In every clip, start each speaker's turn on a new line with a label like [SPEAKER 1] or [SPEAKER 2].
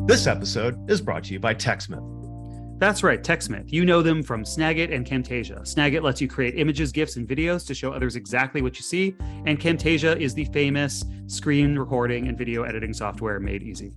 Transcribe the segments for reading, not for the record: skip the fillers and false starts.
[SPEAKER 1] This episode is brought to you by TechSmith.
[SPEAKER 2] That's right, TechSmith. You know them from SnagIt and Camtasia. SnagIt lets you create images, GIFs, and videos to show others exactly what you see. And Camtasia is the famous screen recording and video editing software made easy.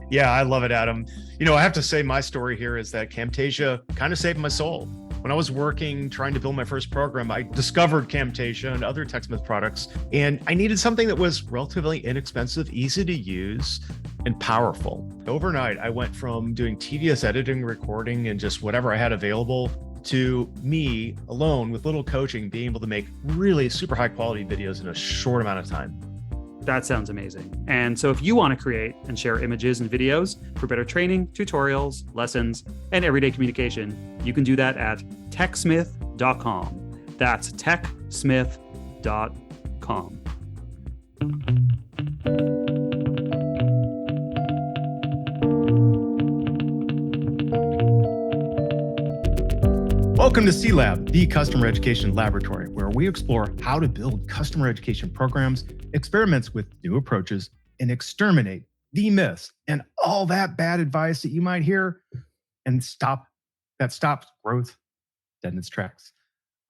[SPEAKER 1] Yeah, I love it, Adam. I have to say my story here is that Camtasia kind of saved my soul. When I was working, trying to build my first program, I discovered Camtasia and other TechSmith products, and I needed something that was relatively inexpensive, easy to use, and powerful. Overnight, I went from doing tedious editing, recording, and just whatever I had available to me alone with little coaching, being able to make really super high quality videos in a short amount of time.
[SPEAKER 2] That sounds amazing. And so if you want to create and share images and videos for better training, tutorials, lessons, and everyday communication, you can do that at techsmith.com. That's techsmith.com.
[SPEAKER 1] Welcome to CELab, the customer education laboratory, where we explore how to build customer education programs, experiments with new approaches, and exterminate the myths and all that bad advice that you might hear and stops growth dead in its tracks.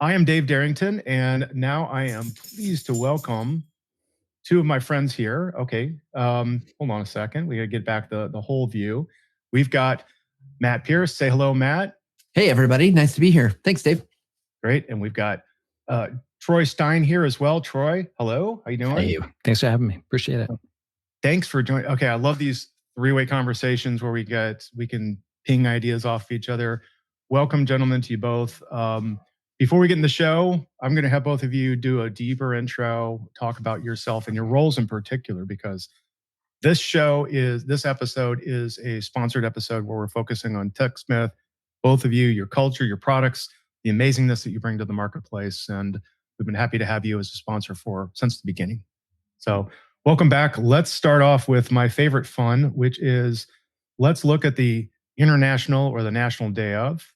[SPEAKER 1] I am Dave Darrington, and now I am pleased to welcome two of my friends here. Okay, hold on a second. We got to get back the whole view. We've got Matt Pierce. Say hello, Matt.
[SPEAKER 3] Hey, everybody. Nice to be here. Thanks, Dave.
[SPEAKER 1] Great. And we've got Troy Stein here as well. Troy, hello. How you doing?
[SPEAKER 4] Hey, thanks for having me. Appreciate it.
[SPEAKER 1] Thanks for joining. Okay, I love these three-way conversations where we can ping ideas off of each other. Welcome, gentlemen, to you both. Before we get in the show, I'm going to have both of you do a deeper intro, talk about yourself and your roles in particular, because this episode is a sponsored episode where we're focusing on TechSmith. Both of you, your culture, your products, the amazingness that you bring to the marketplace. And we've been happy to have you as a sponsor since the beginning. So welcome back. Let's start off with my favorite fun, which is let's look at the international or the national day of.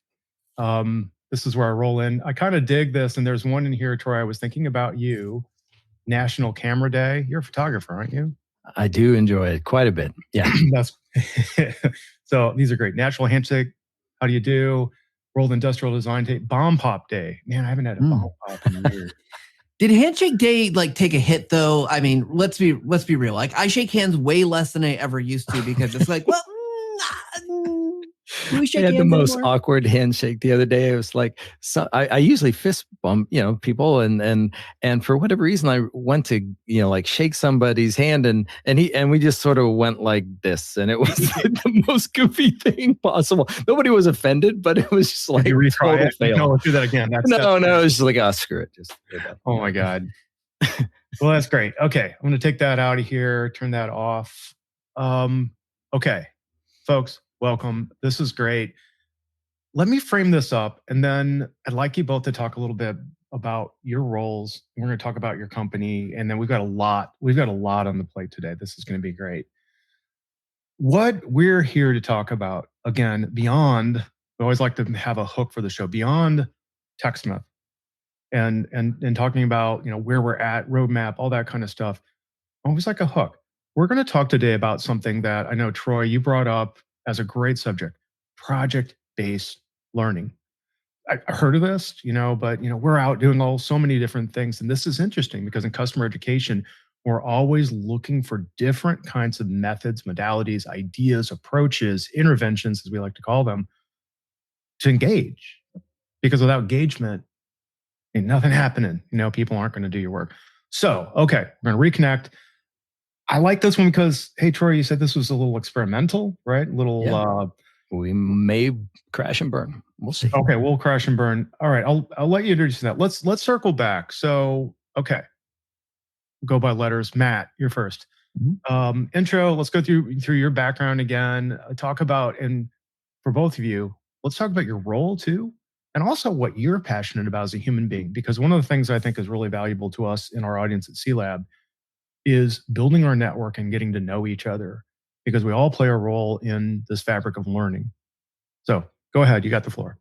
[SPEAKER 1] This is where I roll in. I kind of dig this. And there's one in here, Troy, I was thinking about you, National Camera Day. You're a photographer, aren't you?
[SPEAKER 4] I do enjoy it quite a bit. Yeah.
[SPEAKER 1] So these are great. National Handshake. How do you do? World Industrial Design Day, Bomb Pop Day. Man, I haven't had a bomb pop in years.
[SPEAKER 3] Did Handshake Day take a hit though? I mean, let's be real. I shake hands way less than I ever used to because it's like, well,
[SPEAKER 4] we had the most awkward handshake the other day. It was like, I usually fist bump, people, and for whatever reason, I went to, shake somebody's hand, and we just sort of went like this, and it was like the most goofy thing possible. Nobody was offended, but it was just like
[SPEAKER 1] total fail. No, let's do that again.
[SPEAKER 4] No, it was just like, oh, screw it. Just
[SPEAKER 1] oh my God. Well, that's great. Okay, I'm going to take that out of here. Turn that off. Okay, folks. Welcome. This is great. Let me frame this up, and then I'd like you both to talk a little bit about your roles. We're going to talk about your company, and then we've got a lot on the plate today. This is going to be great. What we're here to talk about, again, beyond, we always like to have a hook for the show, beyond TechSmith and talking about, where we're at, roadmap, all that kind of stuff. Always like a hook. We're going to talk today about something that I know, Troy, you brought up as a great subject, project-based learning. I heard of this, but we're out doing so many different things. And this is interesting because in customer education, we're always looking for different kinds of methods, modalities, ideas, approaches, interventions, as we like to call them, to engage. Because without engagement, ain't nothing happening. People aren't going to do your work. So, okay, we're going to reconnect. I like this one because, hey, Troy, you said this was a little experimental, right?
[SPEAKER 4] We may crash and burn. We'll see.
[SPEAKER 1] Okay, we'll crash and burn. All right, I'll let you introduce that. Let's circle back. So, okay, go by letters. Matt, you're first. Mm-hmm. Intro. Let's go through your background again. Talk about, and for both of you, let's talk about your role too, and also what you're passionate about as a human being. Because one of the things I think is really valuable to us in our audience at CELab is building our network and getting to know each other, because we all play a role in this fabric of learning. So go ahead, you got the floor.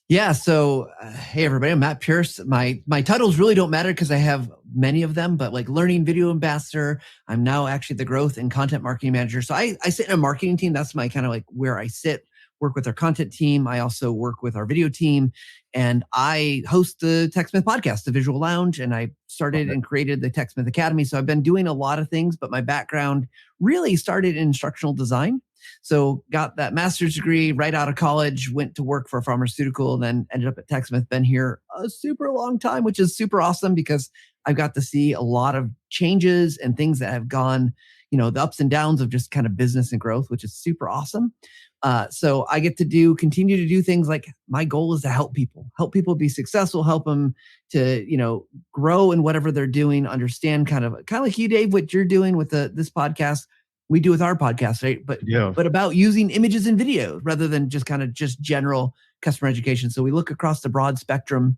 [SPEAKER 3] Yeah. So, hey everybody, I'm Matt Pierce. My titles really don't matter because I have many of them. But like learning video ambassador, I'm now actually the growth and content marketing manager. So I sit in a marketing team. That's my kind of like where I sit. Work with our content team. I also work with our video team, and I host the TechSmith podcast, the Visual Lounge. And I started and created the TechSmith Academy. So I've been doing a lot of things, but my background really started in instructional design. So got that master's degree right out of college, went to work for a pharmaceutical, then ended up at TechSmith, been here a super long time, which is super awesome because I've got to see a lot of changes and things that have gone, the ups and downs of just kind of business and growth, which is super awesome. So I get to continue to do things like my goal is to help people be successful, help them to, grow in whatever they're doing, understand kind of like you, Dave, what you're doing with this podcast. We do with our podcast, right? But about using images and videos rather than just general customer education. So we look across the broad spectrum.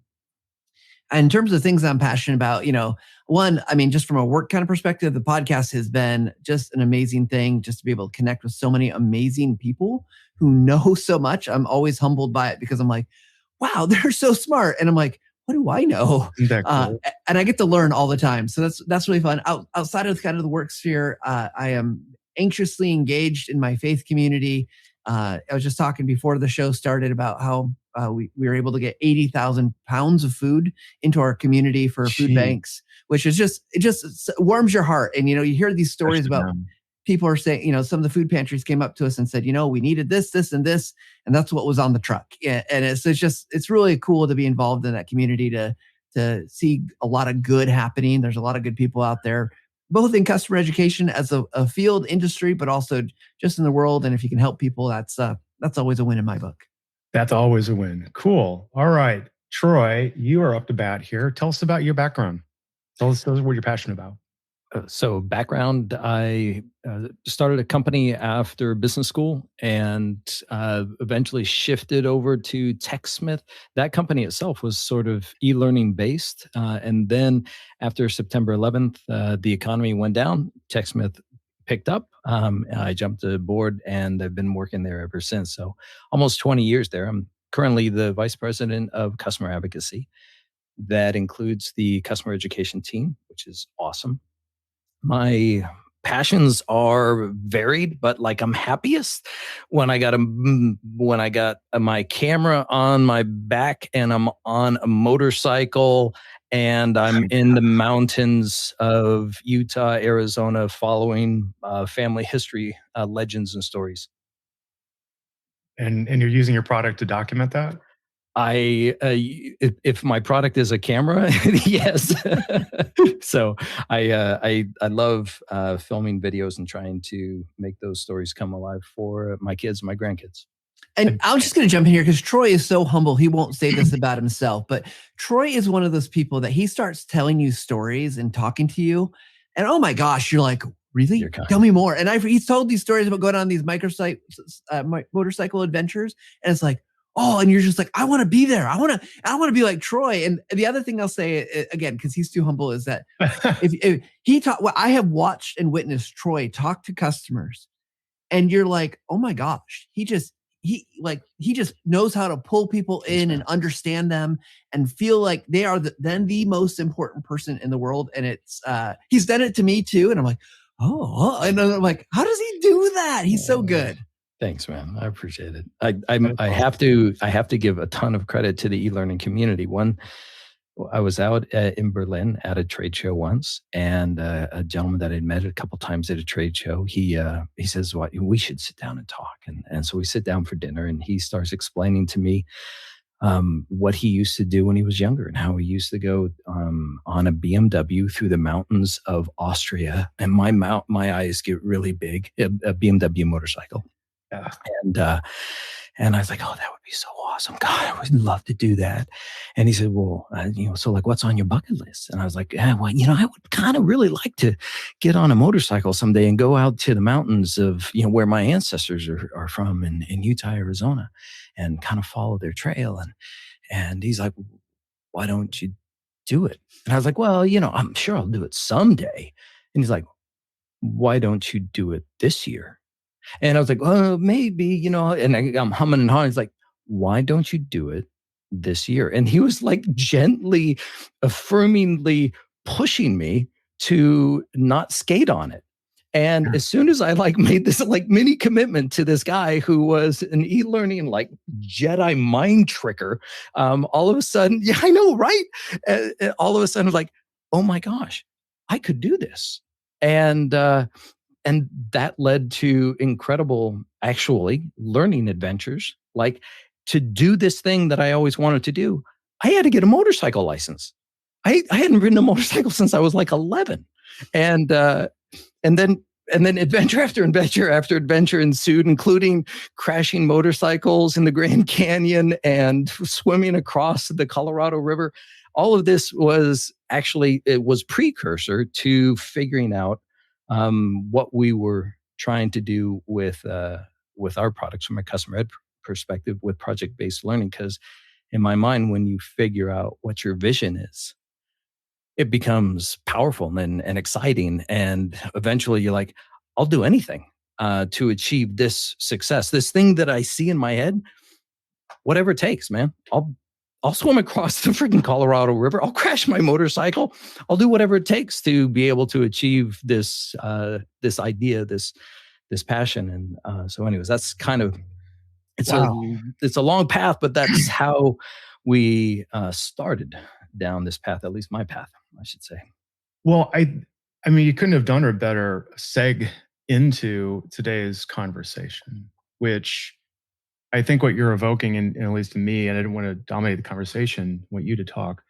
[SPEAKER 3] And in terms of things I'm passionate about, one, I mean, just from a work kind of perspective, the podcast has been just an amazing thing just to be able to connect with so many amazing people who know so much. I'm always humbled by it because I'm like, wow, they're so smart. And I'm like, what do I know?
[SPEAKER 1] Isn't that cool?
[SPEAKER 3] And I get to learn all the time. So that's really fun. Outside of kind of the work sphere, I am anxiously engaged in my faith community. I was just talking before the show started about how we were able to get 80,000 pounds of food into our community for food banks, which is it just warms your heart. And, you hear these stories about people are saying, some of the food pantries came up to us and said, we needed this, this, and this. And that's what was on the truck. Yeah, and it's really cool to be involved in that community to see a lot of good happening. There's a lot of good people out there, both in customer education as a field industry, but also just in the world. And if you can help people, that's always a win in my book.
[SPEAKER 1] That's always a win. Cool. All right. Troy, you are up to bat here. Tell us about your background. Tell us what you're passionate about.
[SPEAKER 4] So background, I started a company after business school and eventually shifted over to TechSmith. That company itself was sort of e-learning based. And then after September 11th, the economy went down. TechSmith picked up. I jumped aboard and I've been working there ever since. So almost 20 years there. I'm currently the vice president of customer advocacy. That includes the customer education team, which is awesome. My passions are varied, but like I'm happiest when I got my camera on my back and I'm on a motorcycle and I'm in the mountains of Utah, Arizona, following family history, legends and stories.
[SPEAKER 1] And you're using your product to document that?
[SPEAKER 4] If my product is a camera, yes. So I love filming videos and trying to make those stories come alive for my kids and my grandkids.
[SPEAKER 3] And I'm just going to jump in here because Troy is so humble. He won't say this about himself, but Troy is one of those people that he starts telling you stories and talking to you. And oh my gosh, you're like, really? Tell me more. And he's told these stories about going on these motorcycle adventures. And it's like, oh, and you're just like, I want to be there. I want to be like Troy. And the other thing I'll say again, because he's too humble, is that if he taught, well, I have watched and witnessed Troy talk to customers, and you're like, oh my gosh, he just knows how to pull people in and understand them and feel like they are then the most important person in the world. And it's he's done it to me too, and I'm like, oh, and I'm like, how does he do that? He's so good.
[SPEAKER 4] Thanks, man. I appreciate it. I have to give a ton of credit to the e-learning community. One, I was out in Berlin at a trade show once, and a gentleman that I'd met a couple times at a trade show, he says, "Well, we should sit down and talk." And so we sit down for dinner, and he starts explaining to me what he used to do when he was younger and how he used to go on a BMW through the mountains of Austria. And my eyes get really big. A BMW motorcycle.
[SPEAKER 1] Yeah.
[SPEAKER 4] And I was like, oh, that would be so awesome. God, I would love to do that. And he said, well, so like, what's on your bucket list? And I was like, yeah, well, I would kind of really like to get on a motorcycle someday and go out to the mountains of, where my ancestors are from in Utah, Arizona, and kind of follow their trail. And he's like, why don't you do it? And I was like, well, I'm sure I'll do it someday. And he's like, why don't you do it this year? And I was like, well, maybe, and I'm humming and hawing. It's like, why don't you do it this year. And he was like gently, affirmingly pushing me to not skate on it. And as soon as I like made this like mini commitment to this guy who was an e-learning like Jedi mind tricker, all of a sudden, yeah, I know, right? All of a sudden, I was like, oh my gosh, I could do this. And that led to incredible, actually, learning adventures. Like to do this thing that I always wanted to do, I had to get a motorcycle license. I hadn't ridden a motorcycle since I was like 11, and then adventure after adventure after adventure ensued, including crashing motorcycles in the Grand Canyon and swimming across the Colorado River. All of this was actually, it was precursor to figuring out what we were trying to do with our products from a customer ed perspective with project-based learning. Because in my mind, when you figure out what your vision is, it becomes powerful and exciting. And eventually you're like, I'll do anything to achieve this success. This thing that I see in my head, whatever it takes, man. I'll swim across the freaking Colorado River. I'll crash my motorcycle. I'll do whatever it takes to be able to achieve this idea, this passion. And so anyways, that's kind of, it's a long path, but that's how we started down this path, at least my path, I should say.
[SPEAKER 1] Well, I mean, you couldn't have done a better seg into today's conversation, which I think what you're evoking, and at least to me, and I didn't want to dominate the conversation, want you to talk,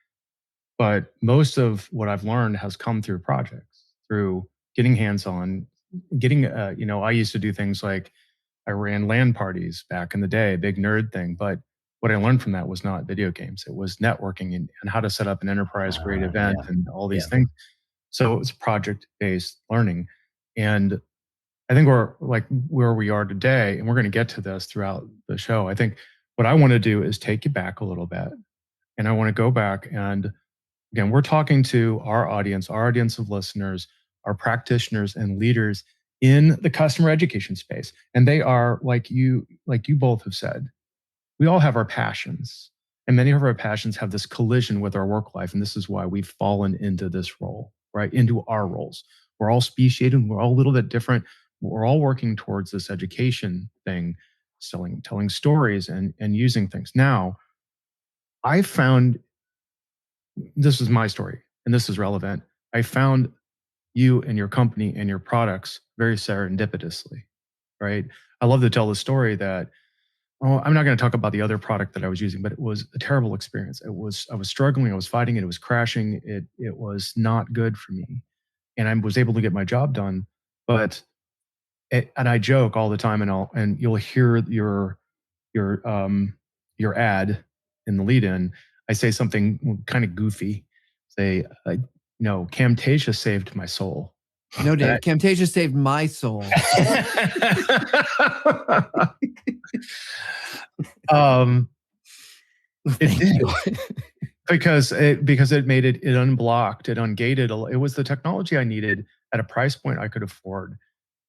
[SPEAKER 1] but most of what I've learned has come through projects, through getting hands-on, getting, I used to do things like I ran LAN parties back in the day, big nerd thing, but what I learned from that was not video games. It was networking and how to set up an enterprise-grade event and all these things. So it was project-based learning. And I think we're like where we are today, and we're going to get to this throughout the show. I think what I want to do is take you back a little bit. And I want to go back and, again, we're talking to our audience of listeners, our practitioners and leaders in the customer education space. And they are, like you both have said, we all have our passions. And many of our passions have this collision with our work life. And this is why we've fallen into this role, right? Into our roles. We're all speciated. We're all a little bit different. We're all working towards this education thing, telling stories and using things. Now, I found, this is my story, and this is relevant. I found you and your company and your products very serendipitously, right? I love to tell the story that, I'm not going to talk about the other product that I was using, but it was a terrible experience. I was struggling. I was fighting it. It was crashing. It was not good for me. And I was able to get my job done, but and I joke all the time, and you'll hear your ad in the lead-in. I say something kind of goofy. Say, Camtasia saved my soul.
[SPEAKER 3] No, Dave, Camtasia saved my soul.
[SPEAKER 1] It did. because it made it unblocked, it ungated. It was the technology I needed at a price point I could afford,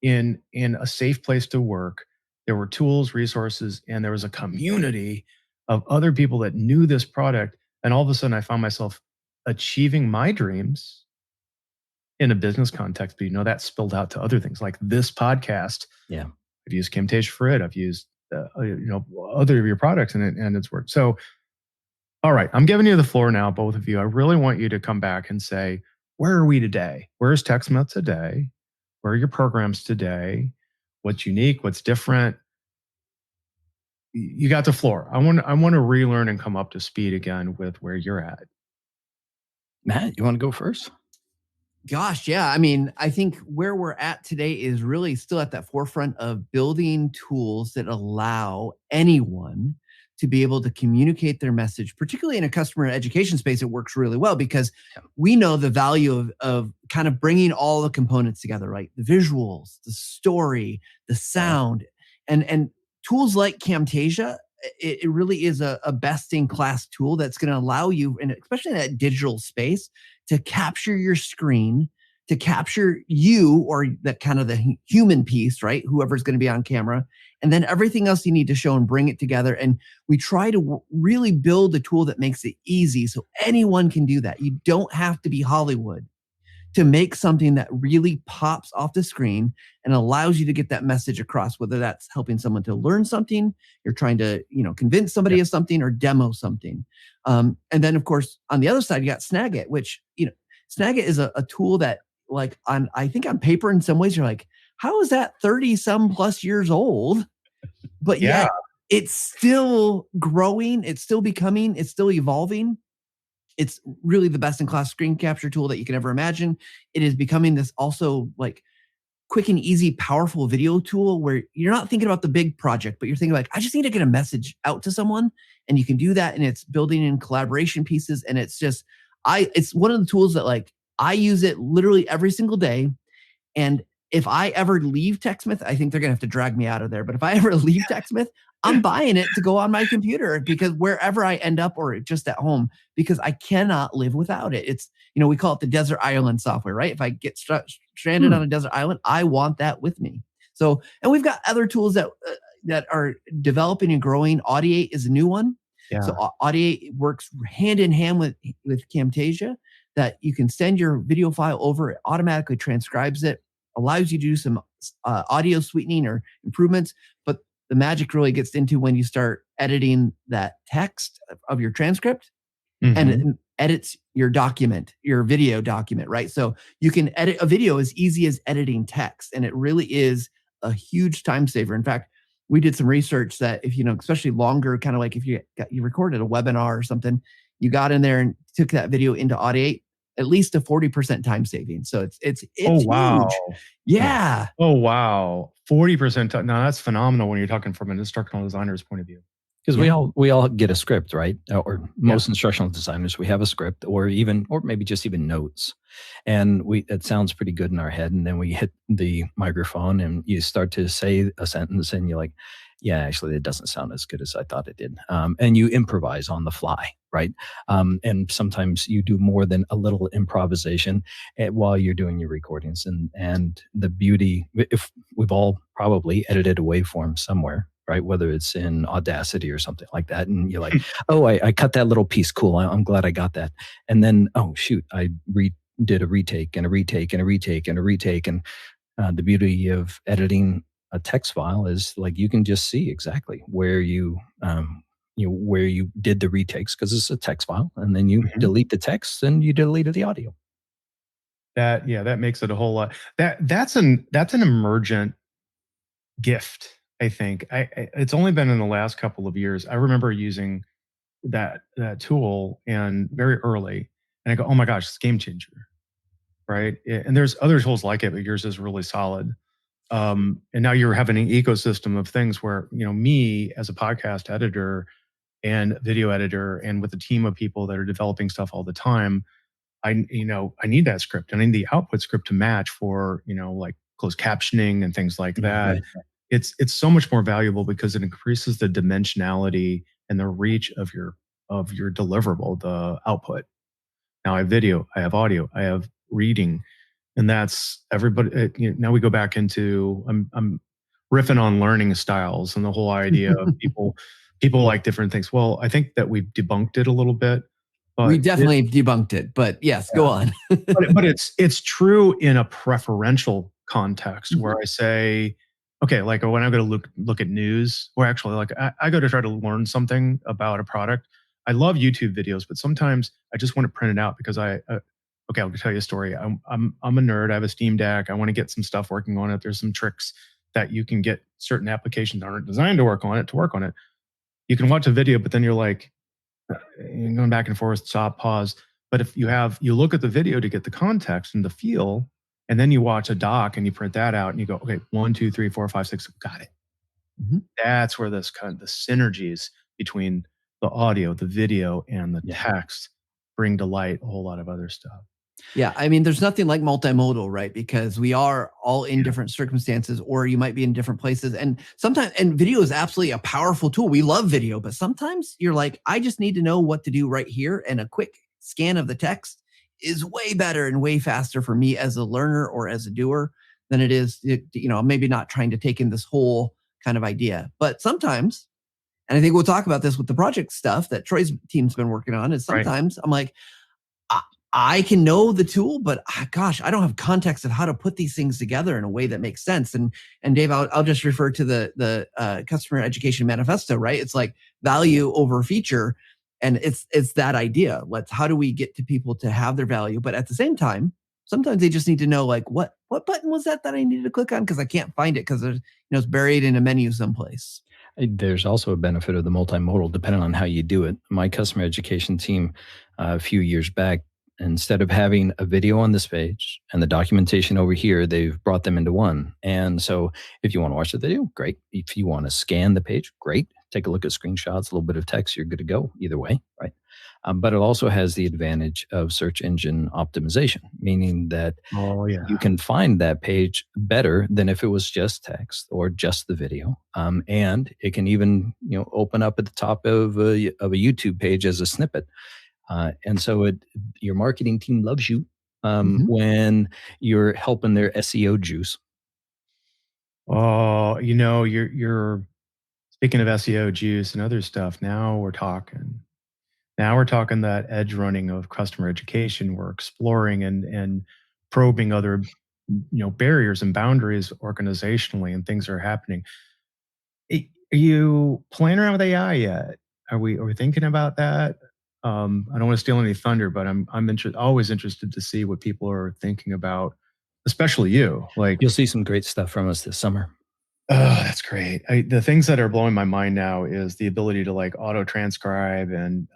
[SPEAKER 1] in a safe place to work. There were tools, resources, and there was a community of other people that knew this product. And all of a sudden I found myself achieving my dreams in a business context. But that spilled out to other things like this podcast.
[SPEAKER 4] Yeah.
[SPEAKER 1] I've used Camtasia for it. I've used other of your products, and it's worked. So, all right, I'm giving you the floor now, both of you. I really want you to come back and say, where are we today? Where's TechSmith today? Where are your programs today? What's unique? What's different? You got the floor. I want to relearn and come up to speed again with where you're at.
[SPEAKER 4] Matt, you want to go first?
[SPEAKER 3] Gosh, yeah. I mean, I think where we're at today is really still at that forefront of building tools that allow anyone to be able to communicate their message, particularly in a customer education space. It works really well because we know the value of kind of bringing all the components together, right? The visuals, the story, the sound, and tools like Camtasia. It really is a best-in-class tool that's going to allow you, and especially in that digital space, to capture your screen, to capture you, or that kind of the human piece, right? Whoever's going to be on camera, and then everything else you need to show and bring it together. And we try to really build a tool that makes it easy so anyone can do that. You don't have to be Hollywood to make something that really pops off the screen and allows you to get that message across, whether that's helping someone to learn something, you're trying to, convince somebody of something or demo something. And then of course, on the other side, you got SnagIt, which, SnagIt is a tool that I think on paper in some ways, you're like, how is that 30 some plus years old? But
[SPEAKER 1] Yeah.
[SPEAKER 3] yet it's still growing. It's still becoming, it's still evolving. It's really the best in class screen capture tool that you can ever imagine. It is becoming this also like quick and easy, powerful video tool where you're not thinking about the big project, but you're thinking like, I just need to get a message out to someone, and you can do that. And it's building in collaboration pieces. And it's just, it's one of the tools that like, I use it literally every single day. And if I ever leave TechSmith, I think they're going to have to drag me out of there. But if I ever leave TechSmith, I'm buying it to go on my computer, because wherever I end up or just at home, because I cannot live without it. It's, we call it the desert island software, right? If I get stranded on a desert island, I want that with me. So, and we've got other tools that are developing and growing. Audiate is a new one.
[SPEAKER 1] Yeah.
[SPEAKER 3] So Audiate works hand in hand with Camtasia, that you can send your video file over, it automatically transcribes it, allows you to do some audio sweetening or improvements. But the magic really gets into when you start editing that text of your transcript, and it edits your document, your video document, right? So you can edit a video as easy as editing text, and it really is a huge time saver. In fact, we did some research that if, especially longer, kind of like if you recorded a webinar or something, you got in there and took that video into Audiate, at least a 40% time saving. So it's
[SPEAKER 1] oh, wow.
[SPEAKER 3] huge. Yeah.
[SPEAKER 1] Oh, wow. 40%. Now that's phenomenal when you're talking from an instructional designer's point of view.
[SPEAKER 4] Because we all get a script, right? Or most instructional designers, we have a script, or maybe just even notes, and it sounds pretty good in our head, and then we hit the microphone and you start to say a sentence, and you're like, yeah, actually, it doesn't sound as good as I thought it did, and you improvise on the fly, right? And sometimes you do more than a little improvisation while you're doing your recordings, and the beauty, if we've all probably edited a waveform somewhere, right? Whether it's in Audacity or something like that. And you're like, oh, I cut that little piece. Cool. I'm glad I got that. And then, oh, shoot, I did a retake and a retake and a retake and a retake. And the beauty of editing a text file is like, you can just see exactly where you did the retakes, because it's a text file. And then you delete the text and you deleted the audio.
[SPEAKER 1] That makes it a whole lot. That's an emergent gift. I think it's only been in the last couple of years. I remember using that tool and very early, and I go, oh my gosh, it's a game changer, right? And there's other tools like it, but yours is really solid. And now you're having an ecosystem of things where, me as a podcast editor and video editor, and with a team of people that are developing stuff all the time, I need that script, and I need the output script to match for, like closed captioning and things like that. Right. It's so much more valuable because it increases the dimensionality and the reach of your deliverable, the output. Now I have video, I have audio, I have reading, and that's everybody. Now we go back into I'm riffing on learning styles and the whole idea of people like different things. Well, I think that we've debunked it a little bit. But
[SPEAKER 3] we definitely debunked it, but yes, go on.
[SPEAKER 1] but it's true in a preferential context where I say, okay, like when I go to look at news, or actually like I go to try to learn something about a product. I love YouTube videos, but sometimes I just want to print it out because okay, I'll tell you a story. I'm a nerd. I have a Steam Deck. I want to get some stuff working on it. There's some tricks that you can get certain applications that aren't designed to work on it. You can watch a video, but then you're like, you're going back and forth, stop, pause. But if you look at the video to get the context and the feel, and then you watch a doc and you print that out and you go, okay, 1, 2, 3, 4, 5, 6, got it. That's where this kind of the synergies between the audio, the video, and the text bring to light a whole lot of other stuff.
[SPEAKER 3] Yeah, I mean, there's nothing like multimodal, right? Because we are all in different circumstances, or you might be in different places. And sometimes, and video is absolutely a powerful tool. We love video, but sometimes you're like, I just need to know what to do right here. And a quick scan of the text is way better and way faster for me as a learner or as a doer than it is, maybe not trying to take in this whole kind of idea. But sometimes, and I think we'll talk about this with the project stuff that Troy's team's been working on, is sometimes I'm like, I can know the tool, but gosh, I don't have context of how to put these things together in a way that makes sense. And Dave, I'll just refer to the customer education manifesto, right? It's like value over feature, and it's that idea. How do we get to people to have their value, but at the same time, sometimes they just need to know like what button was that I needed to click on because I can't find it because there's it's buried in a menu someplace.
[SPEAKER 4] There's also a benefit of the multimodal, depending on how you do it. My customer education team, a few years back, instead of having a video on this page and the documentation over here, they've brought them into one. And so if you want to watch the video, great. If you want to scan the page, great. Take a look at screenshots, a little bit of text, you're good to go either way, right? But it also has the advantage of search engine optimization, meaning that you can find that page better than if it was just text or just the video. And it can even open up at the top of a YouTube page as a snippet. And so your marketing team loves you when you're helping their SEO juice.
[SPEAKER 1] Oh, you're speaking of SEO juice and other stuff. Now we're talking that edge running of customer education. We're exploring and probing other barriers and boundaries organizationally, and things are happening. Are you playing around with AI yet? Are we thinking about that? I don't want to steal any thunder, but I'm always interested to see what people are thinking about, especially you. Like,
[SPEAKER 4] you'll see some great stuff from us this summer.
[SPEAKER 1] Oh, that's great. The things that are blowing my mind now is the ability to like auto transcribe and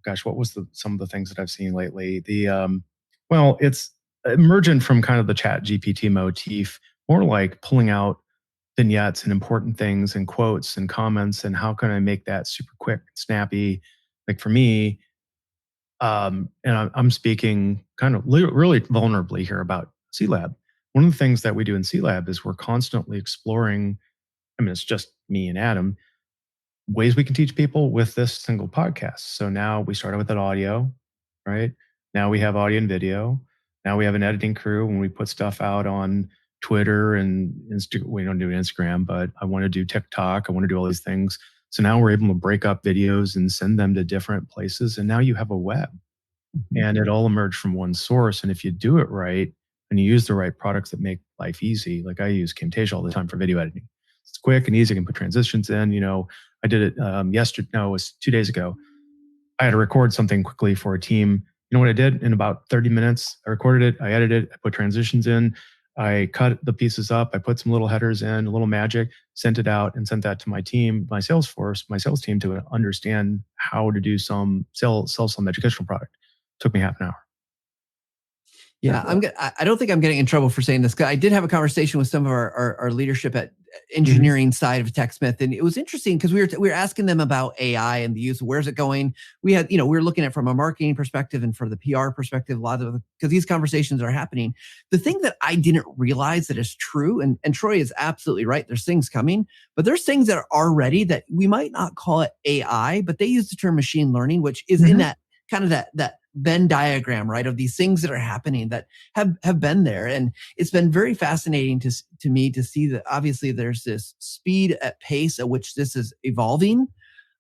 [SPEAKER 1] gosh, what was some of the things that I've seen lately? It's emergent from kind of the Chat GPT motif, more like pulling out vignettes and important things and quotes and comments, and how can I make that super quick, snappy? Like for me, and I'm speaking kind of really vulnerably here about CELab. One of the things that we do in CELab is we're constantly exploring, I mean, it's just me and Adam, ways we can teach people with this single podcast. So now we started with an audio, right? Now we have audio and video. Now we have an editing crew. When we put stuff out on Twitter and we don't do Instagram, but I want to do TikTok. I want to do all these things. So now we're able to break up videos and send them to different places. And now you have a web, and it all emerged from one source. And if you do it right, and you use the right products that make life easy, like I use Camtasia all the time for video editing. It's quick and easy. I can put transitions in. I did it yesterday. No, it was 2 days ago. I had to record something quickly for a team. You know what I did? In about 30 minutes, I recorded it, I edited it, I put transitions in, I cut the pieces up, I put some little headers in, a little magic, sent it out, and sent that to my team, my sales team, to understand how to do sell some educational product. It took me half an hour.
[SPEAKER 3] Yeah, I don't think I'm getting in trouble for saying this. I did have a conversation with some of our leadership at engineering side of TechSmith, and it was interesting because we were asking them about AI and the use. Where's it going? We had, we were looking at it from a marketing perspective and for the PR perspective. A lot of because these conversations are happening. The thing that I didn't realize that is true, and Troy is absolutely right. There's things coming, but there's things that are already that we might not call it AI, but they use the term machine learning, which is in that kind of that Venn diagram, right, of these things that are happening that have been there. And it's been very fascinating to me to see that obviously there's this speed at pace at which this is evolving.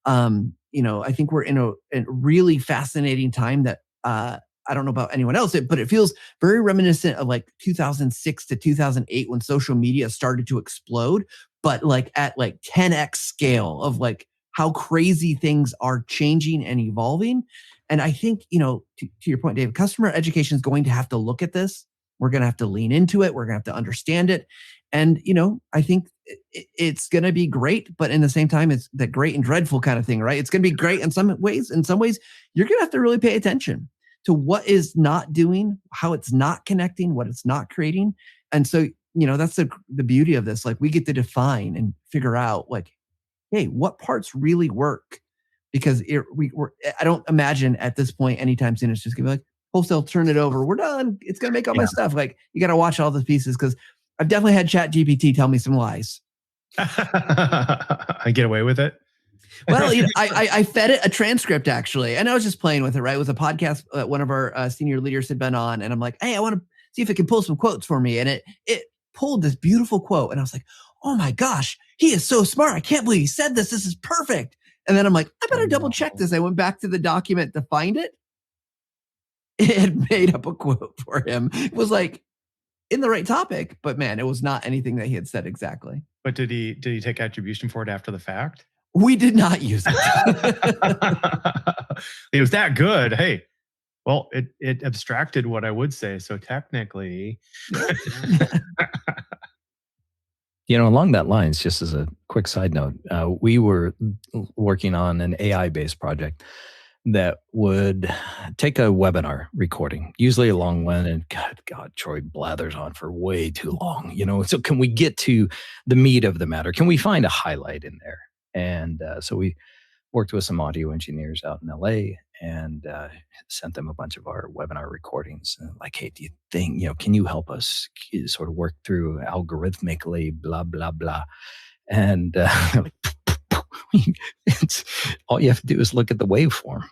[SPEAKER 3] I think we're in a really fascinating time that I don't know about anyone else, but it feels very reminiscent of like 2006 to 2008 when social media started to explode, but like at like 10x scale of like how crazy things are changing and evolving. And I think, to your point, Dave, customer education is going to have to look at this. We're going to have to lean into it. We're going to have to understand it. And, I think it's going to be great, but in the same time, it's that great and dreadful kind of thing, right? It's going to be great in some ways. In some ways, you're going to have to really pay attention to what is not doing, how it's not connecting, what it's not creating. And so, that's the beauty of this. Like we get to define and figure out like, hey, what parts really work? Because I don't imagine at this point anytime soon it's just gonna be like wholesale, turn it over, we're done. It's gonna make all my stuff. Like you got to watch all the pieces because I've definitely had Chat GPT tell me some lies.
[SPEAKER 1] I get away with it.
[SPEAKER 3] Well, I fed it a transcript actually, and I was just playing with it. Right, it was a podcast one of our senior leaders had been on, and I'm like, hey, I want to see if it can pull some quotes for me, and it pulled this beautiful quote, and I was like, oh my gosh, he is so smart. I can't believe he said this. This is perfect. And then I'm like, I better double check this. I went back to the document to find it. It had made up a quote for him. It was like in the right topic, but man, it was not anything that he had said exactly.
[SPEAKER 1] But did he take attribution for it after the fact?
[SPEAKER 3] We did not use it.
[SPEAKER 1] It was that good. Hey, well, it abstracted what I would say. So technically,
[SPEAKER 4] Along that lines, just as a quick side note, we were working on an AI-based project that would take a webinar recording, usually a long one, and God, Troy blathers on for way too long. So can we get to the meat of the matter? Can we find a highlight in there? And so we worked with some audio engineers out in LA and sent them a bunch of our webinar recordings. And like, hey, do you think, can you help us sort of work through algorithmically, blah, blah, blah. And it's all you have to do is look at the waveform.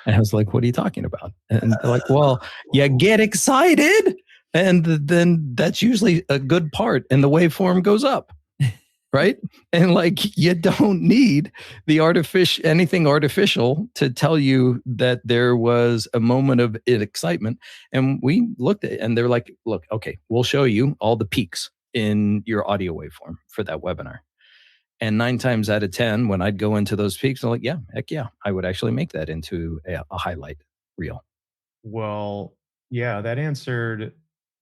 [SPEAKER 4] And I was like, what are you talking about? And they're like, well, you get excited. And then that's usually a good part. And the waveform goes up. Right. And like, you don't need anything artificial to tell you that there was a moment of excitement. And we looked at it and they're like, look, okay, we'll show you all the peaks in your audio waveform for that webinar. And 9 times out of 10, when I'd go into those peaks, I'm like, yeah, heck yeah, I would actually make that into a highlight reel.
[SPEAKER 1] Well, yeah, that answered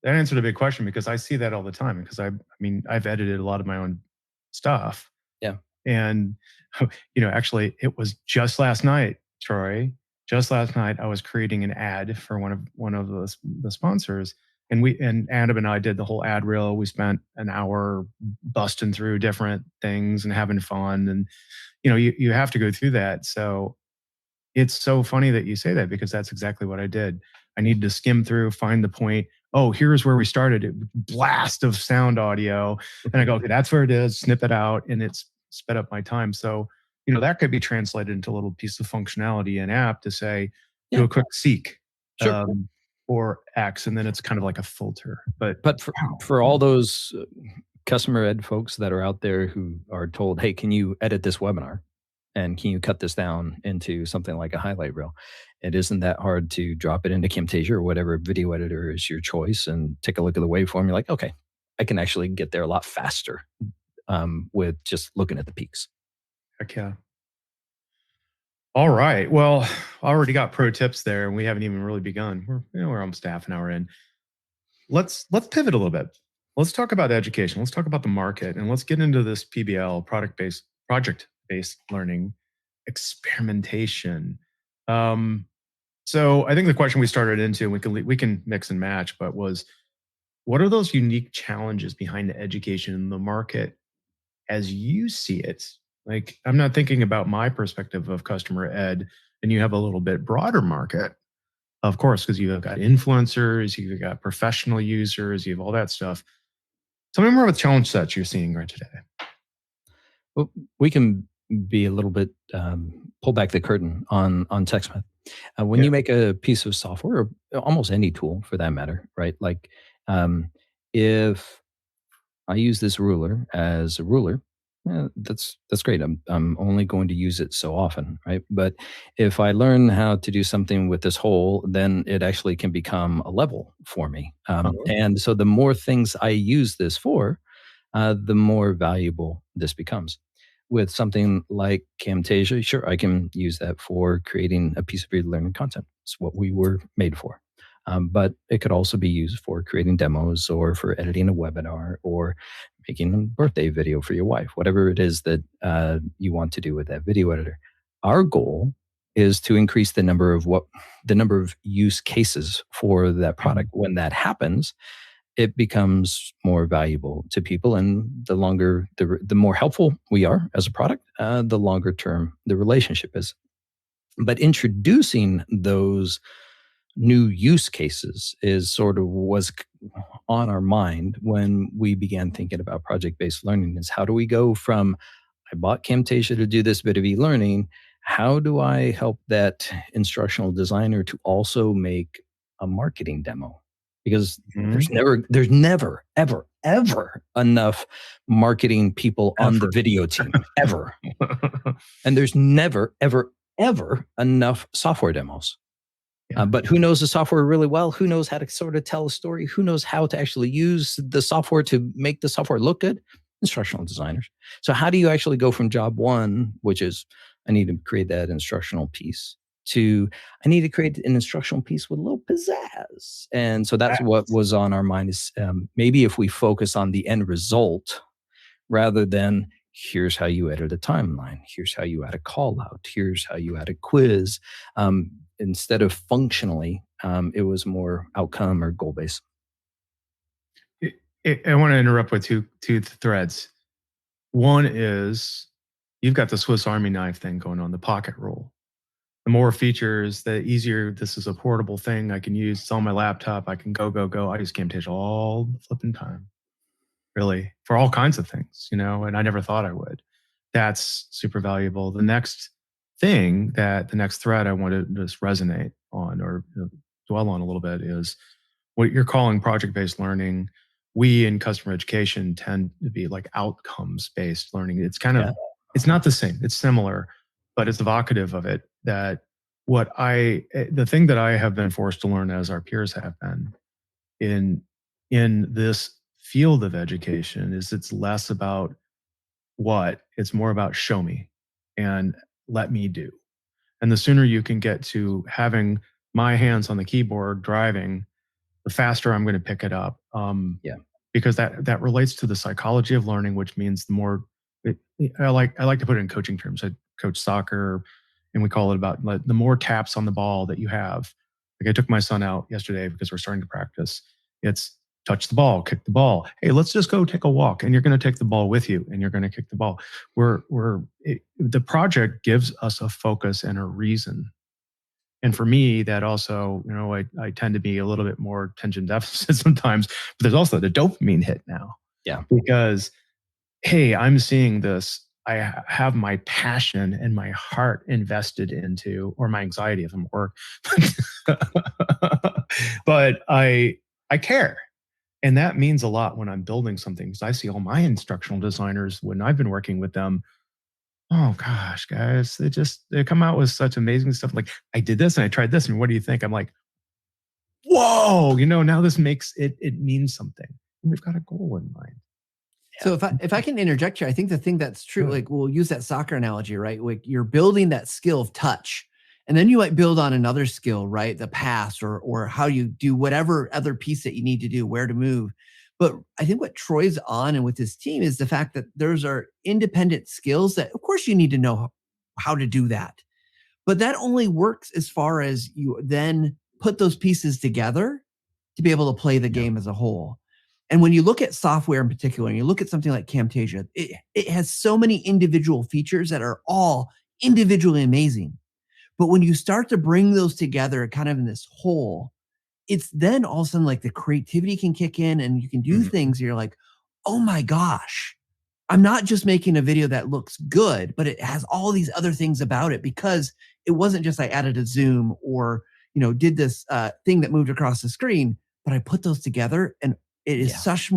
[SPEAKER 1] a big question because I see that all the time because I mean, I've edited a lot of my own stuff.
[SPEAKER 4] Yeah.
[SPEAKER 1] And, actually it was just last night, Troy, I was creating an ad for one of the sponsors. And Adam and I did the whole ad reel. We spent an hour busting through different things and having fun. And, you have to go through that. So it's so funny that you say that because that's exactly what I did. I needed to skim through, find the point. Oh, here's where we started. It blast of sound audio. And I go, okay, that's where it is. Snip it out. And it's sped up my time. So, that could be translated into a little piece of functionality in app to say, do a quick seek.
[SPEAKER 4] Sure.
[SPEAKER 1] Or X, and then it's kind of like a filter. But
[SPEAKER 4] for all those customer ed folks that are out there who are told, hey, can you edit this webinar? And can you cut this down into something like a highlight reel? It isn't that hard to drop it into Camtasia or whatever video editor is your choice and take a look at the waveform. You're like, okay, I can actually get there a lot faster with just looking at the peaks.
[SPEAKER 1] Heck yeah. All right. Well, I already got pro tips there, and we haven't even really begun. We're almost half an hour in. Let's pivot a little bit. Let's talk about education. Let's talk about the market, and let's get into this PBL, project-based learning, experimentation. So I think the question we started into, and we can mix and match, but was, what are those unique challenges behind the education in the market as you see it? Like, I'm not thinking about my perspective of customer ed, and you have a little bit broader market, of course, because you've got influencers, you've got professional users, you have all that stuff. Tell me more about the challenge sets you're seeing right today.
[SPEAKER 4] Well, we can be a little bit pull back the curtain on TechSmith. When you make a piece of software, or almost any tool for that matter, right? Like if I use this ruler as a ruler, that's great. I'm only going to use it so often, right? But if I learn how to do something with this hole, then it actually can become a level for me. And so the more things I use this for, the more valuable this becomes. With something like Camtasia, sure, I can use that for creating a piece of your learning content. It's what we were made for. But it could also be used for creating demos or for editing a webinar or making a birthday video for your wife, whatever it is that you want to do with that video editor. Our goal is to increase the number of use cases for that product. When that happens, it becomes more valuable to people, and the more helpful we are as a product, the longer term the relationship is. But introducing those new use cases was on our mind when we began thinking about project-based learning. Is how do we go from, I bought Camtasia to do this bit of e-learning, how do I help that instructional designer to also make a marketing demo because
[SPEAKER 1] Mhm.
[SPEAKER 4] there's never, ever enough marketing people on the
[SPEAKER 1] Effort.
[SPEAKER 4] video team, ever. And there's never, ever enough software demos.
[SPEAKER 1] Yeah.
[SPEAKER 4] But who knows the software really well? Who knows how to sort of tell a story? Who knows how to actually use the software to make the software look good? Instructional designers. So how do you actually go from job one, which is I need to create that instructional piece, to I need to create an instructional piece with a little pizzazz? And so that's what was on our mind is maybe if we focus on the end result rather than here's how you edit a timeline, here's how you add a call out, here's how you add a quiz. Instead of functionally, it was more outcome or goal based.
[SPEAKER 1] I want to interrupt with two threads. One is you've got the Swiss Army knife thing going on, the pocket roll. The more features, the easier. This is a portable thing I can use. It's on my laptop. I can go. I use Camtasia all the flipping time, really, for all kinds of things, and I never thought I would. That's super valuable. The next thread I want to just resonate on or dwell on a little bit is what you're calling project-based learning. We in customer education tend to be like outcomes-based learning. It's kind of, it's not the same. It's similar, but it's evocative of it that the thing that I have been forced to learn as our peers have been in this field of education is it's less about it's more about show me and let me do. And the sooner you can get to having my hands on the keyboard driving, the faster I'm going to pick it up. Because that relates to the psychology of learning, which means the more I like to put it in coaching terms. I coach soccer, and we call it about the more taps on the ball that you have. Like I took my son out yesterday because we're starting to practice. It's touch the ball, kick the ball. Hey, let's just go take a walk, and you're going to take the ball with you, and you're going to kick the ball. The project gives us a focus and a reason. And for me, that also, I tend to be a little bit more attention deficit sometimes, but there's also the dopamine hit now.
[SPEAKER 4] Yeah.
[SPEAKER 1] Because, hey, I'm seeing this. I have my passion and my heart invested into, or my anxiety if I'm at work, but I care. And that means a lot when I'm building something, because I see all my instructional designers, when I've been working with them, oh gosh, guys, they come out with such amazing stuff. Like, I did this and I tried this, and what do you think? I'm like, whoa, now this makes it means something. And we've got a goal in mind.
[SPEAKER 3] So if I can interject here, I think the thing that's true, like we'll use that soccer analogy, right? Like you're building that skill of touch, and then you might build on another skill, right? The pass or how you do whatever other piece that you need to do, where to move. But I think what Troy's on and with his team is the fact that those are independent skills that, of course, you need to know how to do that. But that only works as far as you then put those pieces together to be able to play the game as a whole. And when you look at software in particular, and you look at something like Camtasia, it has so many individual features that are all individually amazing. But when you start to bring those together kind of in this whole, it's then all of a sudden like the creativity can kick in and you can do things. You're like, oh my gosh, I'm not just making a video that looks good, but it has all these other things about it because it wasn't just I added a zoom or, did this thing that moved across the screen, but I put those together and it is has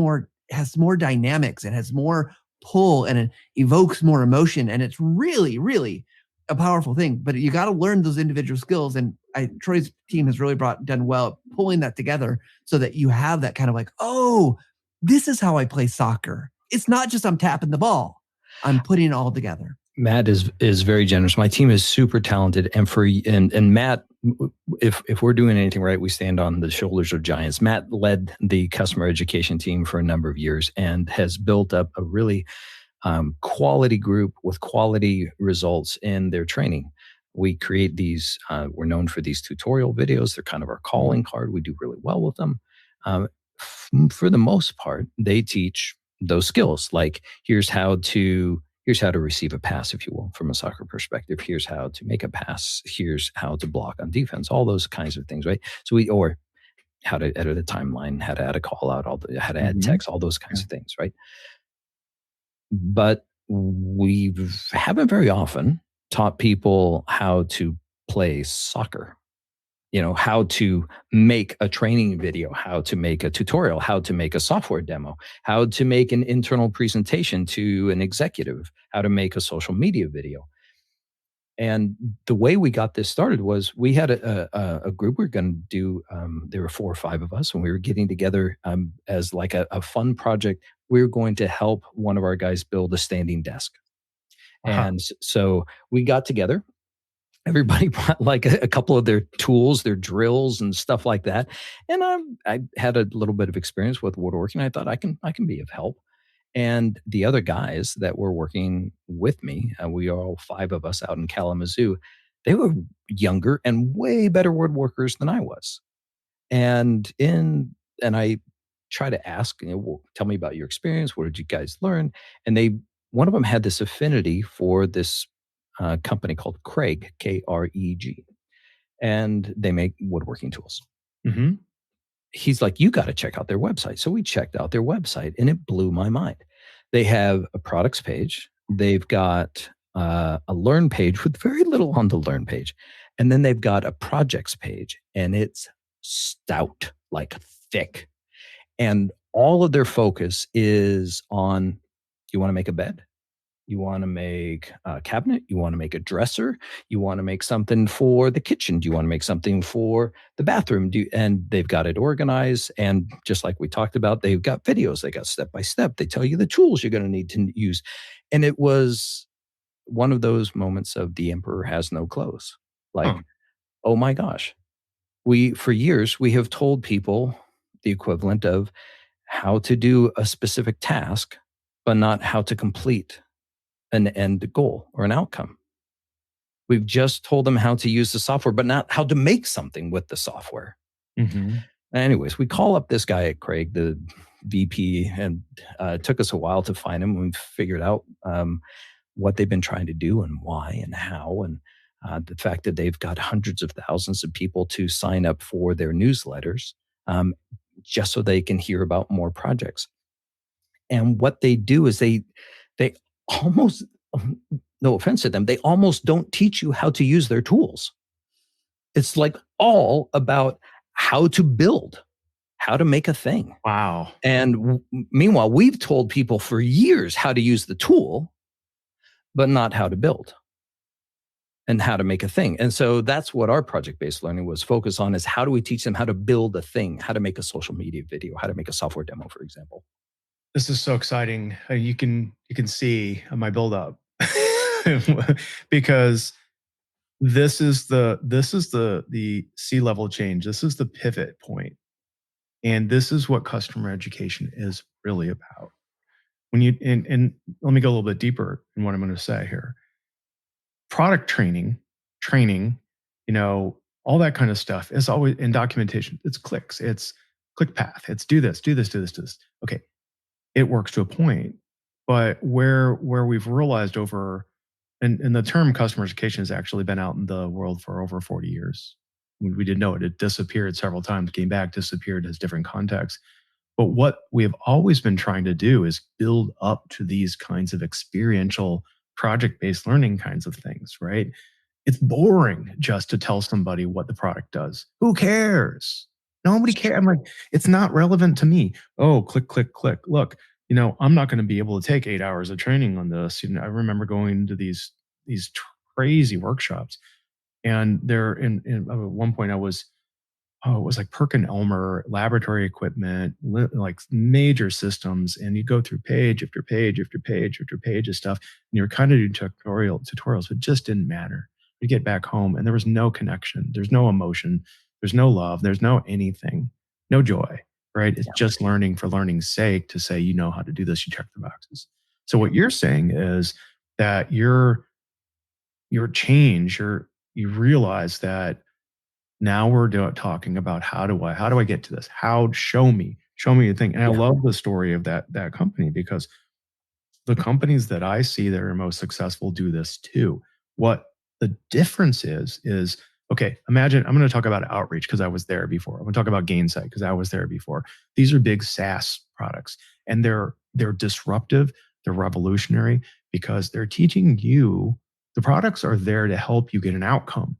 [SPEAKER 3] more dynamics. It has more pull and it evokes more emotion. And it's really, really a powerful thing, but you got to learn those individual skills. And Troy's team has really done well pulling that together so that you have that kind of like, oh, this is how I play soccer. It's not just I'm tapping the ball. I'm putting it all together.
[SPEAKER 4] Matt is very generous. My team is super talented, and Matt, if we're doing anything right, we stand on the shoulders of giants. Matt led the customer education team for a number of years and has built up a really quality group with quality results in their training. We create these. We're known for these tutorial videos. They're kind of our calling card. We do really well with them. For the most part, they teach those skills. Like here's how to receive a pass, if you will, from a soccer perspective. Here's how to make a pass. Here's how to block on defense. All those kinds of things, right? Or how to edit a timeline, how to add a call out, how to add text, all those kinds of things, right? But we haven't very often taught people how to play soccer. how to make a training video, how to make a tutorial, how to make a software demo, how to make an internal presentation to an executive, how to make a social media video. And the way we got this started was we had a group we were going to do. There were 4 or 5 of us, and we were getting together as like a fun project. We were going to help one of our guys build a standing desk. And so we got together. Everybody brought like a couple of their tools, their drills and stuff like that. And I had a little bit of experience with woodworking. I thought I can be of help. And the other guys that were working with me, we are all 5 of us out in Kalamazoo, they were younger and way better woodworkers than I was. And I try to ask, well, tell me about your experience. What did you guys learn? And one of them had this affinity for this company called Craig, Kreg, and they make woodworking tools.
[SPEAKER 1] Mm-hmm.
[SPEAKER 4] He's like, you got to check out their website. So we checked out their website, and it blew my mind. They have a products page. They've got a learn page with very little on the learn page. And then they've got a projects page, and it's stout, like thick. And all of their focus is on, do you want to make a bed? You want to make a cabinet? You want to make a dresser? You want to make something for the kitchen? Do you want to make something for the bathroom? And they've got it organized. And just like we talked about, they've got videos. They got step by step. They tell you the tools you're going to need to use. And it was one of those moments of the emperor has no clothes. Like, oh my gosh. For years, we have told people the equivalent of how to do a specific task, but not how to complete an end goal or an outcome. We've just told them how to use the software, but not how to make something with the software.
[SPEAKER 1] Mm-hmm.
[SPEAKER 4] Anyways, we call up this guy at Craig, the VP, and it took us a while to find him. We figured out what they've been trying to do and why and how, and the fact that they've got hundreds of thousands of people to sign up for their newsletters just so they can hear about more projects. And what they do is they almost, no offense to them, they almost don't teach you how to use their tools. It's like all about how to build, how to make a thing.
[SPEAKER 1] Wow.
[SPEAKER 4] And meanwhile, we've told people for years how to use the tool, but not how to build and how to make a thing. And so that's what our project-based learning was focused on, is how do we teach them how to build a thing, how to make a social media video, how to make a software demo, for example.
[SPEAKER 1] This is so exciting. You can see my buildup because this is the C-level change. This is the pivot point, and this is what customer education is really about. When you and let me go a little bit deeper in what I'm going to say here. Product training, all that kind of stuff is always in documentation. It's clicks. It's click path. It's do this. Okay. It works to a point, but where we've realized over, and the term customer education has actually been out in the world for over 40 years. We didn't know it. It disappeared several times, came back, disappeared as different contexts. But what we have always been trying to do is build up to these kinds of experiential project-based learning kinds of things, right? It's boring just to tell somebody what the product does. Who cares? Nobody cares. I'm like, it's not relevant to me. Oh, click, click, click. Look, I'm not going to be able to take 8 hours of training on this. I remember going to these crazy workshops, and there at one point it was like Perkin-Elmer laboratory equipment, like major systems, and you go through page after page after page after page of stuff, and you're kind of doing tutorials, but it just didn't matter. You get back home, and there was no connection. There's no emotion. There's no love. There's no anything. No joy, right? It's just learning for learning's sake to say, you know how to do this, you check the boxes. So what you're saying is that your change, you realize that now we're talking about how do I get to this? Show me the thing. And I love the story of that company, because the companies that I see that are most successful do this too. What the difference is, okay, imagine, I'm going to talk about outreach because I was there before. I'm going to talk about Gainsight because I was there before. These are big SaaS products, and they're disruptive, they're revolutionary, because they're teaching you, the products are there to help you get an outcome.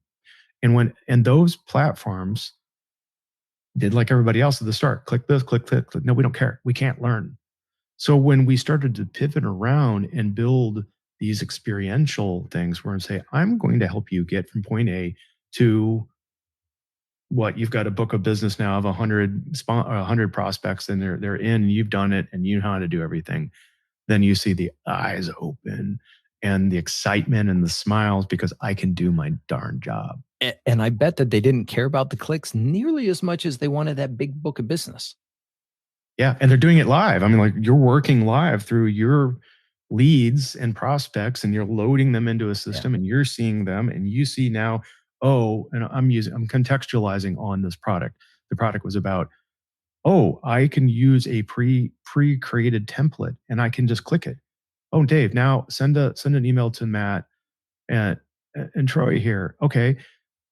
[SPEAKER 1] And those platforms did like everybody else at the start, click this, click. No, we don't care. We can't learn. So when we started to pivot around and build these experiential things, where and say, I'm going to help you get from point A to what you've got a book of business now of 100 prospects, and they're in, and you've done it, and you know how to do everything. Then you see the eyes open and the excitement and the smiles because I can do my darn job.
[SPEAKER 4] And I bet that they didn't care about the clicks nearly as much as they wanted that big book of business.
[SPEAKER 1] Yeah. And they're doing it live. I mean, like, you're working live through your leads and prospects, and you're loading them into a system, and you're seeing them, and you see now, oh, and I'm contextualizing on this product. The product was about, oh, I can use a pre-created template and I can just click it. Oh, Dave, now send an email to Matt and Troy here. Okay,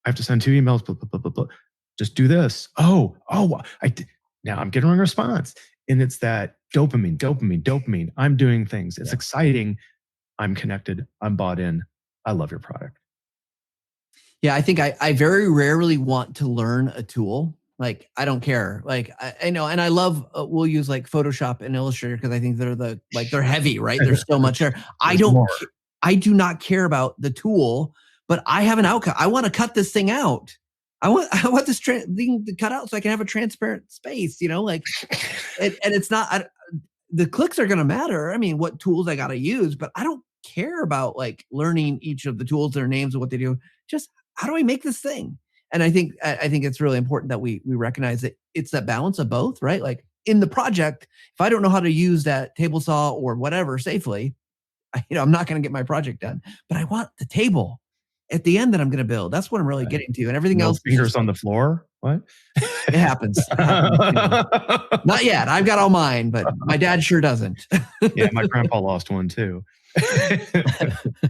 [SPEAKER 1] I have to send 2 emails. Blah, blah, blah, blah, blah. Just do this. Oh, now I'm getting a response, and it's that dopamine. I'm doing things. It's exciting. I'm connected. I'm bought in. I love your product.
[SPEAKER 3] Yeah, I think I very rarely want to learn a tool. Like, I don't care. Like, I know, and I love, we'll use like Photoshop and Illustrator because I think they're heavy, right? There's so much there. I do not care about the tool, but I have an outcome. I want to cut this thing out. I want this thing to cut out so I can have a transparent space, like, and it's not, the clicks are going to matter. I mean, what tools I got to use, but I don't care about like learning each of the tools, their names, and what they do. Just, how do I make this thing? And I think it's really important that we recognize that it's that balance of both, right? Like, in the project, if I don't know how to use that table saw or whatever safely, I'm not going to get my project done. But I want the table at the end that I'm going to build. That's what I'm really getting to, and everything else.
[SPEAKER 1] Fingers on the floor. What?
[SPEAKER 3] It happens. Not yet. I've got all mine, but my dad sure doesn't.
[SPEAKER 1] Yeah, my grandpa lost one too.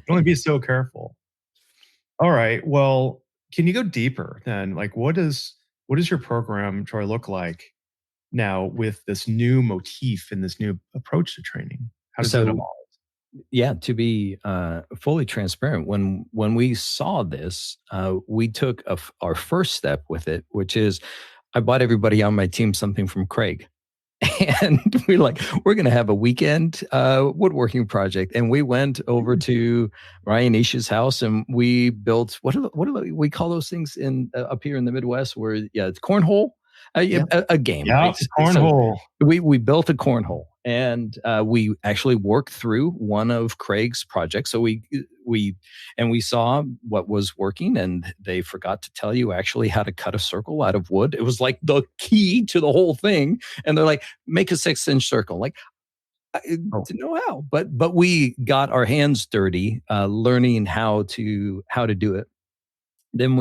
[SPEAKER 1] Only be so careful. All right. Well, can you go deeper then? Like, what does your program, Troy, look like now with this new motif and this new approach to training? How does it evolve?
[SPEAKER 4] Yeah, to be fully transparent, when we saw this, we took our first step with it, which is I bought everybody on my team something from Craig. And we're going to have a weekend woodworking project. And we went over to Ryan Ish's house, and we built, what do we call those things up here in the Midwest, where, it's cornhole, a game.
[SPEAKER 1] Yeah,
[SPEAKER 4] right?
[SPEAKER 1] cornhole.
[SPEAKER 4] So we built a cornhole, and we actually worked through one of Craig's projects. So we saw what was working, and they forgot to tell you actually how to cut a circle out of wood. It was like the key to the whole thing. And they're like, make a 6-inch circle. Like, I didn't know how, but we got our hands dirty, learning how to do it. Then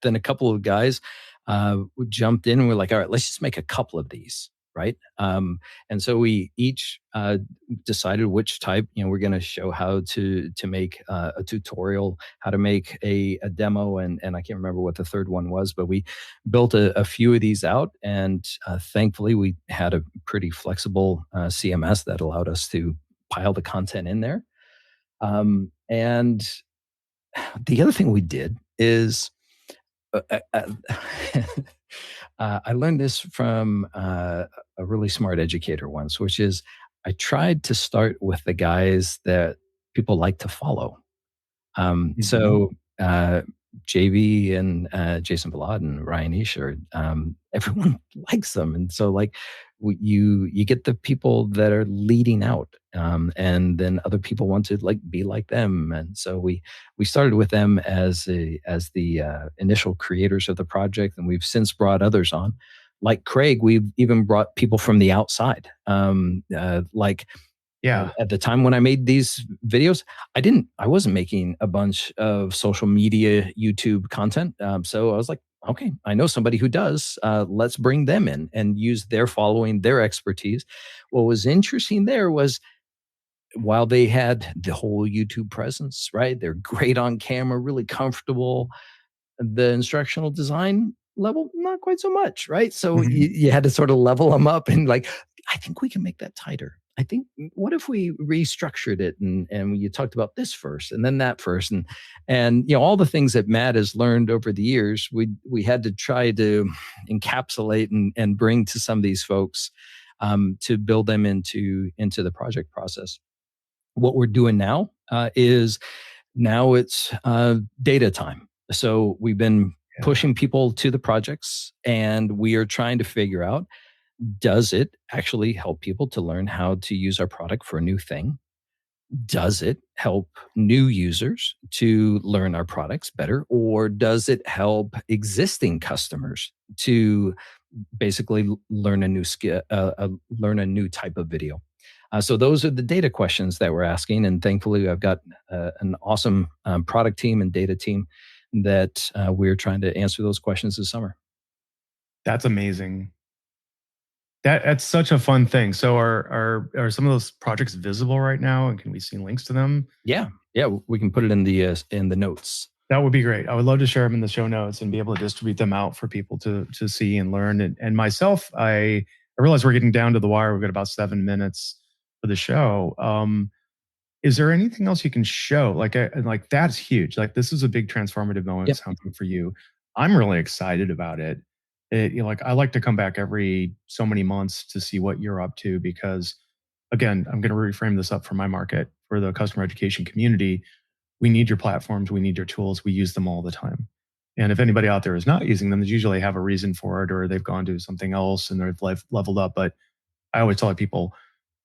[SPEAKER 4] then a couple of guys jumped in, and we're like, all right, let's just make a couple of these. Right. And so we each decided which type, we're going to show how to make a tutorial, how to make a demo. And I can't remember what the third one was, but we built a few of these out. And thankfully, we had a pretty flexible CMS that allowed us to pile the content in there. And the other thing we did is I learned this from a really smart educator once, which is I tried to start with the guys that people like to follow. So JV and Jason Balad and Ryan Escher, everyone likes them. And so like you get the people that are leading out, and then other people want to be like them. And so we started with them as the initial creators of the project, and we've since brought others on. Like Craig, we've even brought people from the outside. At the time when I made these videos, I wasn't making a bunch of social media, YouTube content. So I was like, okay, I know somebody who does. Let's bring them in and use their following, their expertise. What was interesting there was, while they had the whole YouTube presence, right? They're great on camera, really comfortable. The instructional design level, not quite so much, right? So you had to sort of level them up, and I think we can make that tighter. I think, what if we restructured it and you talked about this first and then that first, and all the things that Matt has learned over the years, we had to try to encapsulate and bring to some of these folks, to build them into the project process. What we're doing now, is now it's data time. So we've been pushing people to the projects, and we are trying to figure out, does it actually help people to learn how to use our product for a new thing? Does it help new users to learn our products better? Or does it help existing customers to basically learn a new skill, learn a new type of video? So those are the data questions that we're asking, and thankfully, I've got an awesome product team and data team that we're trying to answer those questions this summer.
[SPEAKER 1] That's amazing. That's such a fun thing. So are some of those projects visible right now, and can we see links to them?
[SPEAKER 4] Yeah, we can put it in the notes.
[SPEAKER 1] That would be great. I would love to share them in the show notes and be able to distribute them out for people to see and learn. And myself, I realize we're getting down to the wire. We've got about 7 minutes for the show. Is there anything else you can show? Like that's huge. Like, this is a big transformative moment.
[SPEAKER 4] Yep.
[SPEAKER 1] Sounds like for you. I'm really excited about it. Like, I like to come back every so many months to see what you're up to, because again, I'm going to reframe this up for my market, for the customer education community. We need your platforms. We need your tools. We use them all the time. And if anybody out there is not using them, they usually have a reason for it, or they've gone to something else and they've leveled up. But I always tell people,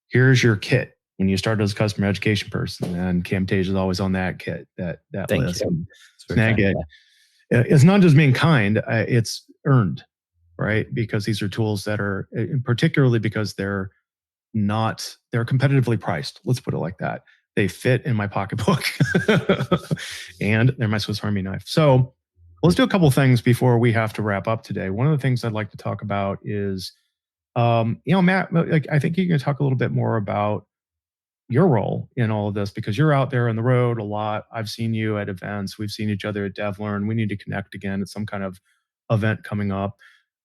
[SPEAKER 1] here's your kit when you start as a customer education person, and Camtasia is always on that kit, that
[SPEAKER 4] Thank
[SPEAKER 1] list.
[SPEAKER 4] you.
[SPEAKER 1] SnagIt. It's not just being kind, it's earned, right? Because these are tools that are, particularly because they're competitively priced. Let's put it like that. They fit in my pocketbook and they're my Swiss Army knife. So let's do a couple things before we have to wrap up today. One of the things I'd like to talk about is, Matt, like, I think you can talk a little bit more about your role in all of this, because you're out there on the road a lot. I've seen you at events. We've seen each other at DevLearn. We need to connect again at some kind of event coming up.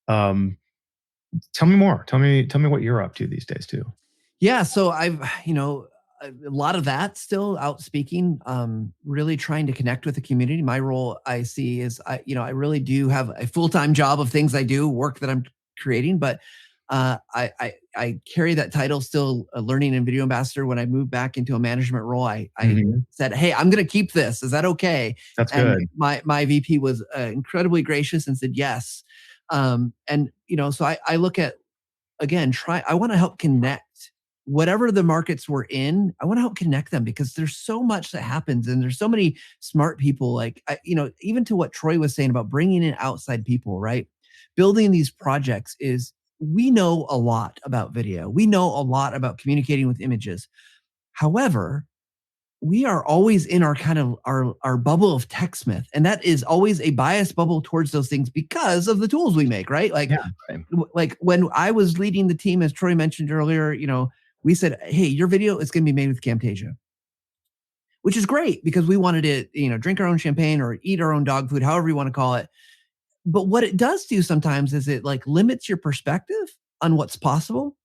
[SPEAKER 1] Tell me more. Tell me what you're up to these days too.
[SPEAKER 3] Yeah. So I've, a lot of that still out speaking, really trying to connect with the community. My role, I see, is I really do have a full-time job of things I do, work that I'm creating, but I carry that title still, a learning and video ambassador. When I moved back into a management role, I said, hey, I'm going to keep this. Is that okay?
[SPEAKER 1] That's
[SPEAKER 3] and
[SPEAKER 1] good.
[SPEAKER 3] My VP was incredibly gracious and said yes. So I look at, again, I want to help connect whatever the markets we're in. I want to help connect them, because there's so much that happens, and there's so many smart people. Like, even to what Troy was saying about bringing in outside people, right? Building these projects is, we know a lot about video. We know a lot about communicating with images. However, we are always in our kind of our bubble of TechSmith, and that is always a biased bubble towards those things because of the tools we make, right? Like, like when I was leading the team, as Troy mentioned earlier, we said, hey, your video is going to be made with Camtasia, which is great, because we wanted to, drink our own champagne or eat our own dog food, however you want to call it. But what it does do sometimes is it like limits your perspective on what's possible.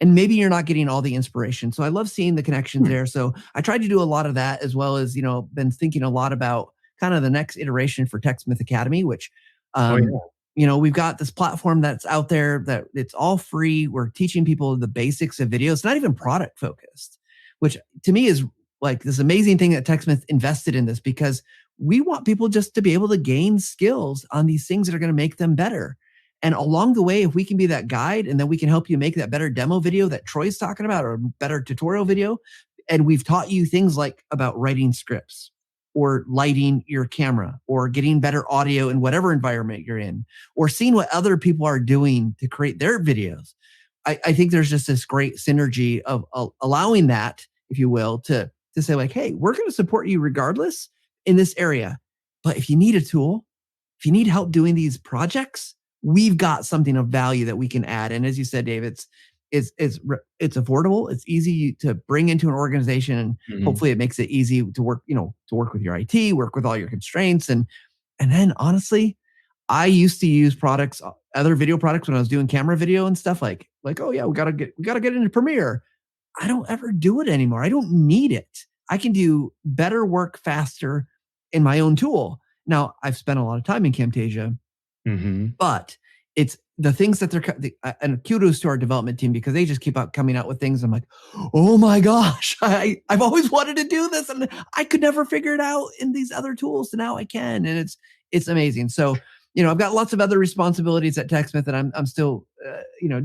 [SPEAKER 3] And maybe you're not getting all the inspiration. So I love seeing the connections there. So I tried to do a lot of that, as well as, been thinking a lot about kind of the next iteration for TechSmith Academy, which, we've got this platform that's out there that it's all free. We're teaching people the basics of video. It's not even product focused, which to me is like this amazing thing that TechSmith invested in this, because we want people just to be able to gain skills on these things that are going to make them better. And along the way, if we can be that guide, and then we can help you make that better demo video that Troy's talking about, or better tutorial video. And we've taught you things like about writing scripts, or lighting your camera, or getting better audio in whatever environment you're in, or seeing what other people are doing to create their videos. I think there's just this great synergy of allowing that, if you will, to say like, hey, we're going to support you regardless in this area. But if you need a tool, if you need help doing these projects, we've got something of value that we can add. And as you said, Dave, it's affordable. It's easy to bring into an organization, and hopefully it makes it easy to work, to work with your IT, work with all your constraints. And then honestly, I used to use other video products when I was doing camera video and stuff like, oh yeah, we gotta get into Premiere. I don't ever do it anymore. I don't need it. I can do better work faster in my own tool. Now, I've spent a lot of time in Camtasia, but it's the things that and kudos to our development team, because they just keep out coming out with things. I'm like, oh my gosh, I've always wanted to do this, and I could never figure it out in these other tools. So now I can, and it's amazing. So, I've got lots of other responsibilities at TechSmith that I'm still,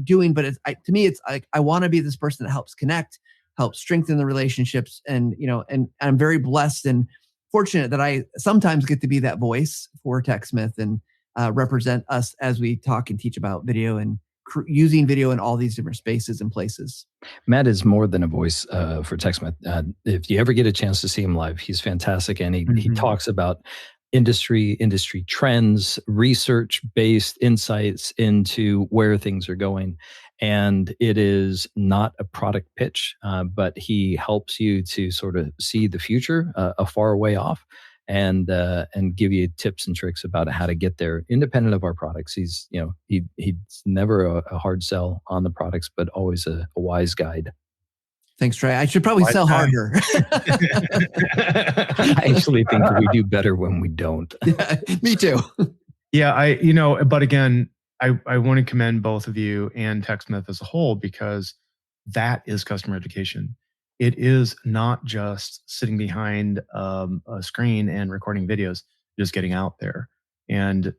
[SPEAKER 3] doing, but to me, it's like, I want to be this person that helps connect, helps strengthen the relationships. And, and I'm very blessed and fortunate that I sometimes get to be that voice for TechSmith and represent us as we talk and teach about video and using video in all these different spaces and places.
[SPEAKER 4] Matt is more than a voice for TechSmith. If you ever get a chance to see him live, he's fantastic. And he talks about industry trends, research-based insights into where things are going. And it is not a product pitch, but he helps you to sort of see the future a far way off, and give you tips and tricks about how to get there, independent of our products. He's never a hard sell on the products, but always a wise guide.
[SPEAKER 3] Thanks, Trey. I should probably sell harder.
[SPEAKER 4] I actually think we do better when we don't.
[SPEAKER 3] Yeah, me too.
[SPEAKER 1] Yeah, but again, I want to commend both of you and TechSmith as a whole, because that is customer education. It is not just sitting behind a screen and recording videos, just getting out there. And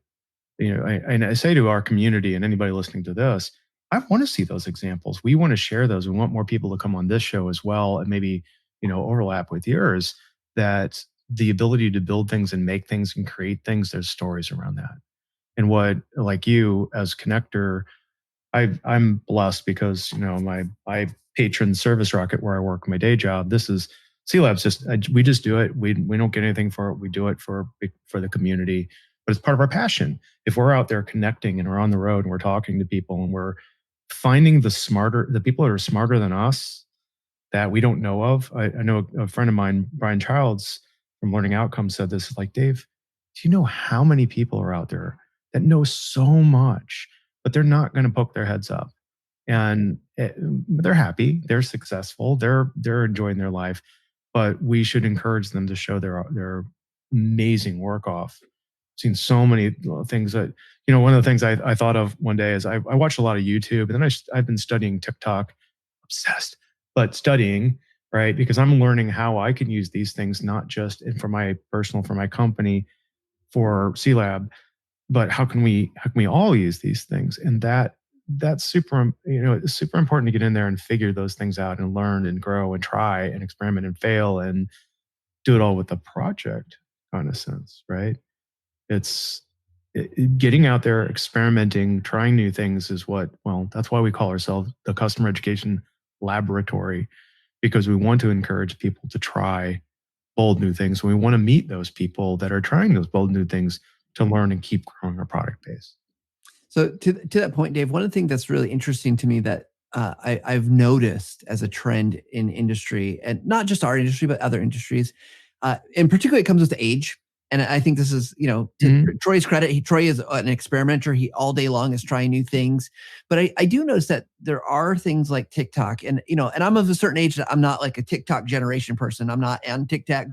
[SPEAKER 1] I say to our community and anybody listening to this, I want to see those examples. We want to share those. We want more people to come on this show as well, and maybe overlap with yours. That the ability to build things and make things and create things, there's stories around that. And what, like you as connector, I'm blessed because my patron service rocket where I work my day job. This is CELab's we just do it. We don't get anything for it. We do it for the community, but it's part of our passion. If we're out there connecting and we're on the road and we're talking to people and we're finding the people that are smarter than us that we don't know of. I know a friend of mine, Brian Childs from Learning Outcomes, said this, like, Dave, do you know how many people are out there that know so much, but they're not going to poke their heads up? And they're happy, they're successful, they're enjoying their life, but we should encourage them to show their amazing work off. Seen so many things that, one of the things I thought of one day is I watched a lot of YouTube, and then I've been studying TikTok, obsessed, but studying, right? Because I'm learning how I can use these things, not just for my company, for CELab, but how can we all use these things? And that's super, it's super important to get in there and figure those things out and learn and grow and try and experiment and fail and do it all with a project kind of sense, right? It's getting out there, experimenting, trying new things is that's why we call ourselves the Customer Education Laboratory, because we want to encourage people to try bold new things. We want to meet those people that are trying those bold new things to learn and keep growing our product base.
[SPEAKER 3] So to that point, Dave, one of the things that's really interesting to me that I've noticed as a trend in industry, and not just our industry, but other industries, in particular, it comes with age. And I think this is, to Troy's credit, Troy is an experimenter. He all day long is trying new things. But I do notice that there are things like TikTok, and and I'm of a certain age that I'm not like a TikTok generation person. I'm not on TikTok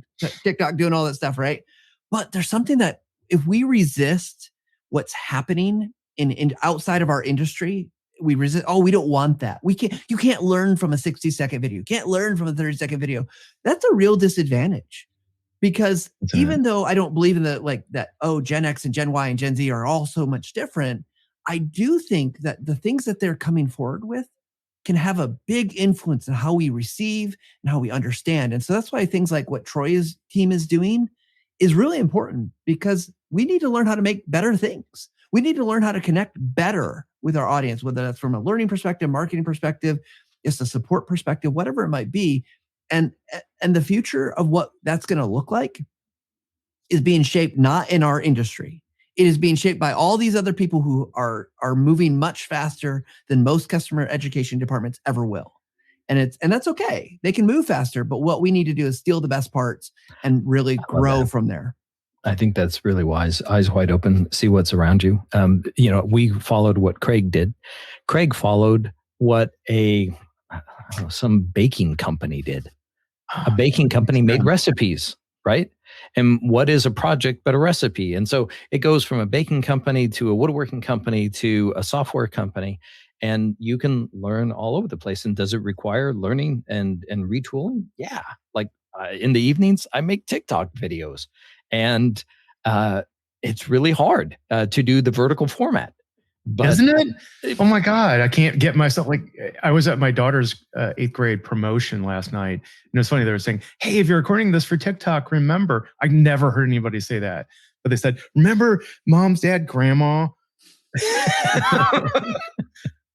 [SPEAKER 3] doing all that stuff, right? But there's something that if we resist what's happening in outside of our industry, we resist. Oh, we don't want that. You can't learn from a 60-second video. You can't learn from a 30-second video. That's a real disadvantage. Because even though I don't believe in Gen X and Gen Y and Gen Z are all so much different, I do think that the things that they're coming forward with can have a big influence on how we receive and how we understand. And so that's why things like what Troy's team is doing is really important, because we need to learn how to make better things. We need to learn how to connect better with our audience, whether that's from a learning perspective, marketing perspective, just a support perspective, whatever it might be. And the future of what that's going to look like is being shaped not in our industry. It is being shaped by all these other people who are moving much faster than most customer education departments ever will. And that's okay. They can move faster, but what we need to do is steal the best parts and really grow from there.
[SPEAKER 4] I think that's really wise. Eyes wide open, see what's around you. We followed what Craig did. Craig followed what some baking company did. A baking company made recipes, right? And what is a project but a recipe? And so it goes from a baking company to a woodworking company to a software company, and you can learn all over the place. And does it require learning and retooling? Yeah. Like in the evenings, I make TikTok videos, and it's really hard to do the vertical format. But
[SPEAKER 1] isn't it? Oh my God. I can't get myself like, I was at my daughter's 8th grade promotion last night. And it's funny. They were saying, hey, if you're recording this for TikTok, remember, I never heard anybody say that, but they said, remember mom's dad, grandma.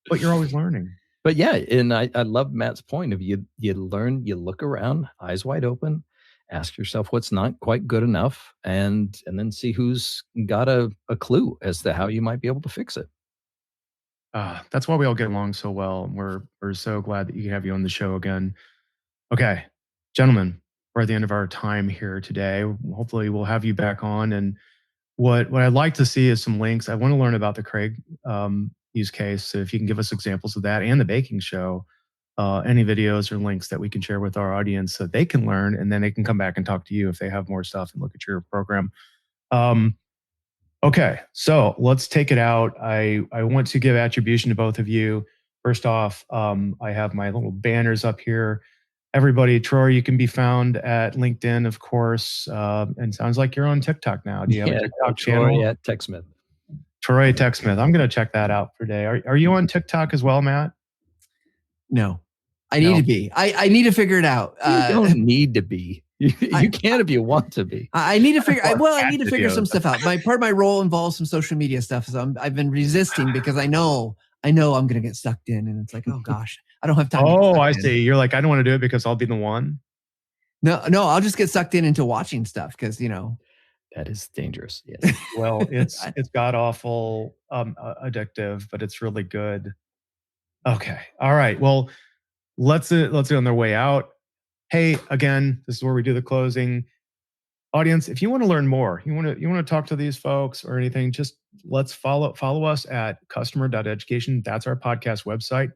[SPEAKER 1] But you're always learning.
[SPEAKER 4] But yeah, and I love Matt's point of you learn, you look around, eyes wide open, ask yourself what's not quite good enough, and then see who's got a clue as to how you might be able to fix it.
[SPEAKER 1] That's why we all get along so well. And we're so glad that you can have you on the show again. Okay, gentlemen, we're at the end of our time here today. Hopefully we'll have you back on. And what I'd like to see is some links. I want to learn about the Craig use case. So if you can give us examples of that and the baking show, any videos or links that we can share with our audience so they can learn, and then they can come back and talk to you if they have more stuff and look at your program. Okay, so let's take it out. I want to give attribution to both of you. First off, I have my little banners up here. Everybody, Troy, you can be found at LinkedIn, of course, and sounds like you're on TikTok now. Do you have a TikTok channel?
[SPEAKER 4] Troy at TechSmith.
[SPEAKER 1] Troy TechSmith. I'm going to check that out today. Are you on TikTok as well, Matt?
[SPEAKER 3] No, I need to be. I need to figure it out.
[SPEAKER 4] You don't need to be. You can if you want to be.
[SPEAKER 3] I need to figure. I need to figure some stuff out. Part of my role involves some social media stuff, so I've been resisting because I know I'm going to get sucked in, and it's like, oh gosh, I don't have time.
[SPEAKER 1] Oh, I see. You're like, I don't want to do it because I'll be the one.
[SPEAKER 3] No, I'll just get sucked into watching stuff because
[SPEAKER 4] that is dangerous. Yes.
[SPEAKER 1] Well, it's god awful, addictive, but it's really good. Okay. All right. Well, let's do on their way out. Hey, again, this is where we do the closing. Audience, if you want to learn more, you want to talk to these folks or anything, just let's follow us at customer.education. That's our podcast website.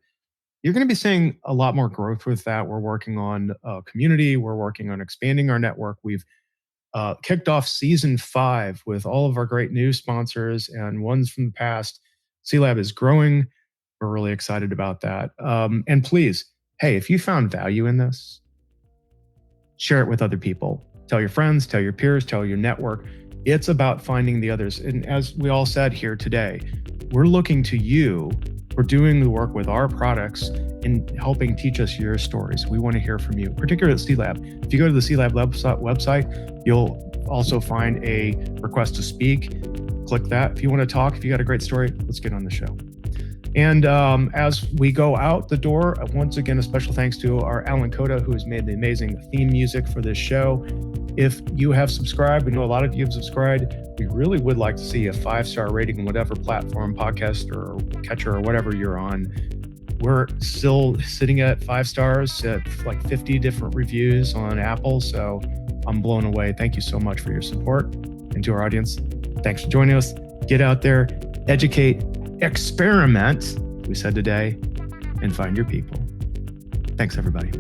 [SPEAKER 1] You're going to be seeing a lot more growth with that. We're working on a community. We're working on expanding our network. We've kicked off season 5 with all of our great new sponsors and ones from the past. CELab is growing. We're really excited about that. And please, hey, if you found value in this, share it with other people. Tell your friends, tell your peers, tell your network. It's about finding the others. And as we all said here today, we're looking to you for doing the work with our products and helping teach us your stories. We want to hear from you, particularly at CELab. If you go to the CELab website, you'll also find a request to speak. Click that. If you want to talk, if you got a great story, let's get on the show. And as we go out the door, once again, a special thanks to our Alan Coda, who has made the amazing theme music for this show. If you have subscribed, we know a lot of you have subscribed. We really would like to see a 5-star rating on whatever platform, podcast or catcher or whatever you're on. We're still sitting at 5 stars at like 50 different reviews on Apple. So I'm blown away. Thank you so much for your support. And to our audience, thanks for joining us. Get out there, educate, experiment, we said today, and find your people. Thanks, everybody.